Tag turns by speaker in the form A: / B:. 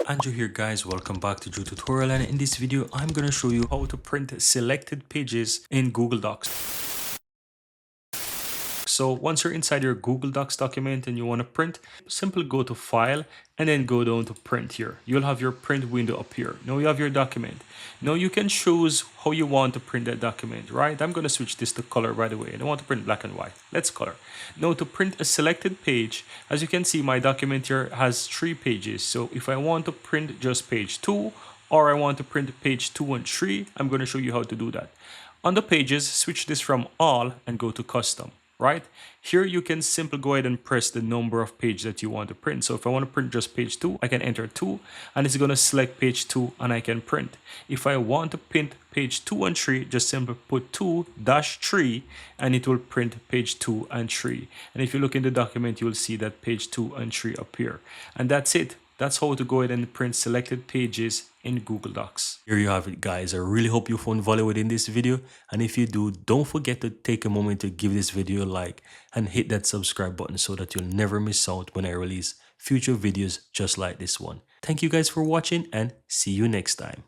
A: Andrew here guys, welcome back to Drew Tutorial, and in this video I'm gonna show you how to print selected pages in Google Docs. So once you're inside your Google Docs document and you want to print, simply go to File and then go down to Print here. You'll have your print window up here. Now you have your document. Now you can choose how you want to print that document, right? I'm going to switch this to color right away. I don't want to print black and white. Let's color. Now to print a selected page, as you can see, my document here has 3 pages. So if I want to print just page 2, or I want to print page 2 and 3, I'm going to show you how to do that. On the pages, switch this from all and go to custom. Right here, you can simply go ahead and press the number of pages that you want to print. So if I want to print just page 2, I can enter 2 and it's going to select page 2 and I can print. If I want to print page 2 and 3, just simply put 2-3 and it will print page 2 and 3. And if you look in the document, you will see that page 2 and 3 appear. And that's it. That's how to go ahead and print selected pages in Google Docs. Here you have it, guys. I really hope you found value within this video. And if you do, don't forget to take a moment to give this video a like and hit that subscribe button so that you'll never miss out when I release future videos just like this one. Thank you guys for watching and see you next time.